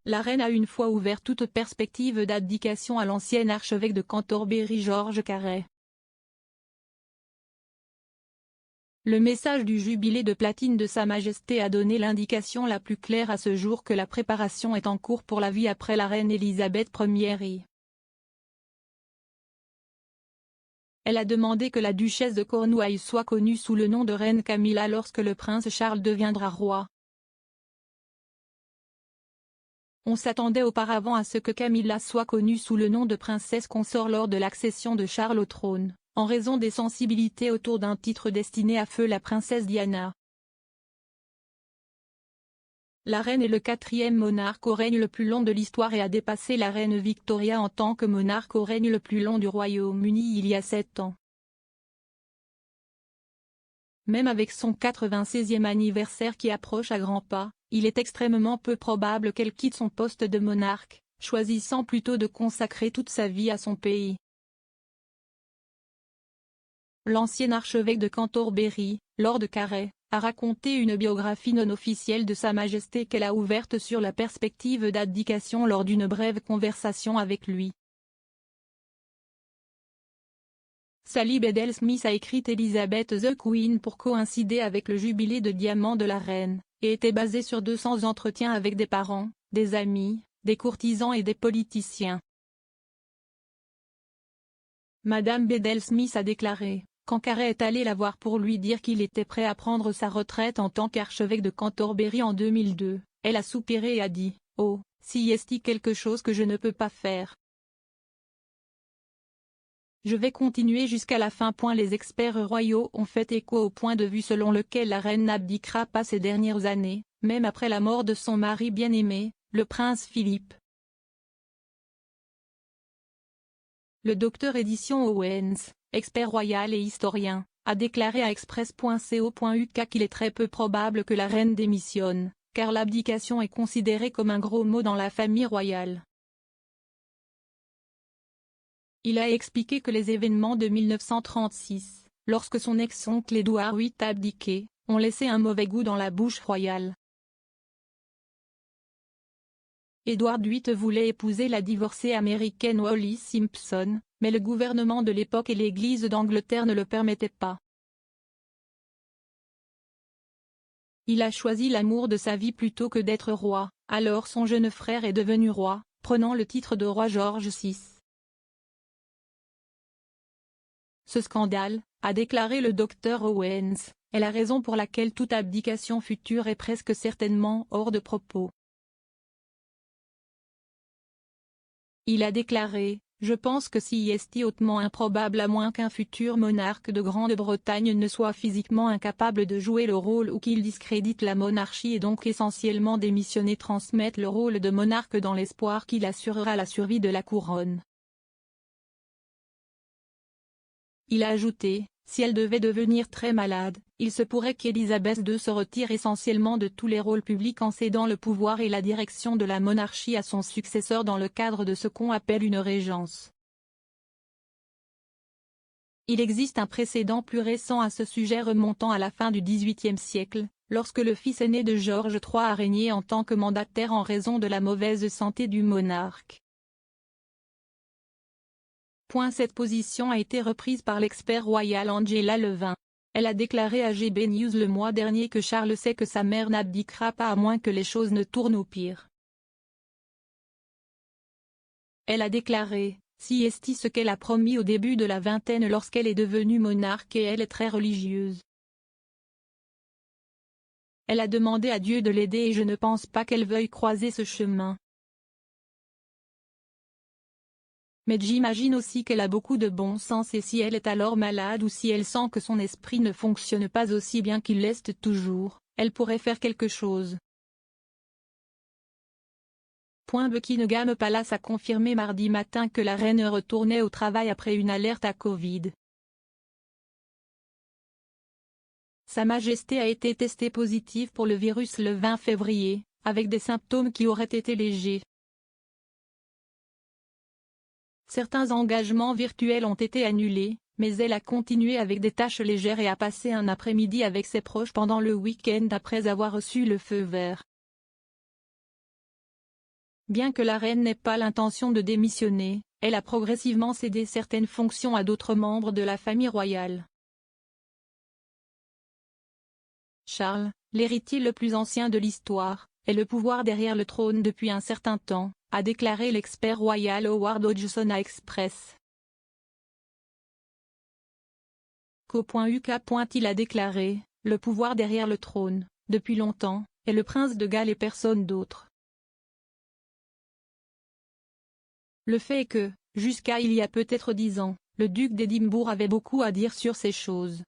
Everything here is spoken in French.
La reine a une fois ouvert toute perspective d'abdication à l'ancien archevêque de Cantorbéry Georges Carey. Le message du jubilé de platine de Sa Majesté a donné l'indication la plus claire à ce jour que la préparation est en cours pour la vie après la reine Elisabeth Ier. Elle a demandé que la duchesse de Cornouailles soit connue sous le nom de reine Camilla lorsque le prince Charles deviendra roi. On s'attendait auparavant à ce que Camilla soit connue sous le nom de princesse consort lors de l'accession de Charles au trône, en raison des sensibilités autour d'un titre destiné à feu la princesse Diana. La reine est le 4e monarque au règne le plus long de l'histoire et a dépassé la reine Victoria en tant que monarque au règne le plus long du Royaume-Uni il y a 7 ans. Même avec son 96e anniversaire qui approche à grands pas, il est extrêmement peu probable qu'elle quitte son poste de monarque, choisissant plutôt de consacrer toute sa vie à son pays. L'ancien archevêque de Cantorbéry, Lord Carey, a raconté une biographie non officielle de Sa Majesté qu'elle a ouverte sur la perspective d'abdication lors d'une brève conversation avec lui. Sally Bedell-Smith a écrit Elizabeth the Queen pour coïncider avec le jubilé de diamant de la reine, et était basée sur 200 entretiens avec des parents, des amis, des courtisans et des politiciens. Madame Bedell-Smith a déclaré, quand Carey est allé la voir pour lui dire qu'il était prêt à prendre sa retraite en tant qu'archevêque de Cantorbéry en 2002, elle a soupiré et a dit « Oh, si est-il quelque chose que je ne peux pas faire. Je vais continuer jusqu'à la fin. » Les experts royaux ont fait écho au point de vue selon lequel la reine n'abdiquera pas ces dernières années, même après la mort de son mari bien-aimé, le prince Philippe. Le Dr Édition Owens, expert royal et historien, a déclaré à express.co.uk qu'il est très peu probable que la reine démissionne, car l'abdication est considérée comme un gros mot dans la famille royale. Il a expliqué que les événements de 1936, lorsque son ex-oncle Édouard VIII a abdiqué, ont laissé un mauvais goût dans la bouche royale. Édouard VIII voulait épouser la divorcée américaine Wallis Simpson, mais le gouvernement de l'époque et l'Église d'Angleterre ne le permettaient pas. Il a choisi l'amour de sa vie plutôt que d'être roi, alors son jeune frère est devenu roi, prenant le titre de roi George VI. Ce scandale, a déclaré le Dr Owens, est la raison pour laquelle toute abdication future est presque certainement hors de propos. Il a déclaré, « Je pense que si est hautement improbable à moins qu'un futur monarque de Grande-Bretagne ne soit physiquement incapable de jouer le rôle ou qu'il discrédite la monarchie et donc essentiellement démissionner transmettre le rôle de monarque dans l'espoir qu'il assurera la survie de la couronne. » Il a ajouté, si elle devait devenir très malade, il se pourrait qu'Élisabeth II se retire essentiellement de tous les rôles publics en cédant le pouvoir et la direction de la monarchie à son successeur dans le cadre de ce qu'on appelle une régence. Il existe un précédent plus récent à ce sujet remontant à la fin du XVIIIe siècle, lorsque le fils aîné de George III a régné en tant que mandataire en raison de la mauvaise santé du monarque. Cette position a été reprise par l'expert royal Angela Levin. Elle a déclaré à GB News le mois dernier que Charles sait que sa mère n'abdiquera pas à moins que les choses ne tournent au pire. Elle a déclaré, si est ce qu'elle a promis au début de la vingtaine lorsqu'elle est devenue monarque et elle est très religieuse. Elle a demandé à Dieu de l'aider et je ne pense pas qu'elle veuille croiser ce chemin. Mais j'imagine aussi qu'elle a beaucoup de bon sens et si elle est alors malade ou si elle sent que son esprit ne fonctionne pas aussi bien qu'il l'est toujours, elle pourrait faire quelque chose. Buckingham Palace a confirmé mardi matin que la reine retournait au travail après une alerte à Covid. Sa Majesté a été testée positive pour le virus le 20 février, avec des symptômes qui auraient été légers. Certains engagements virtuels ont été annulés, mais elle a continué avec des tâches légères et a passé un après-midi avec ses proches pendant le week-end après avoir reçu le feu vert. Bien que la reine n'ait pas l'intention de démissionner, elle a progressivement cédé certaines fonctions à d'autres membres de la famille royale. Charles, l'héritier le plus ancien de l'histoire, et le pouvoir derrière le trône depuis un certain temps, a déclaré l'expert royal Howard Hodgson à Express. Co.uk. Il a déclaré, le pouvoir derrière le trône, depuis longtemps, est le prince de Galles et personne d'autre. Le fait est que, jusqu'à il y a peut-être 10 ans, le duc d'Édimbourg avait beaucoup à dire sur ces choses.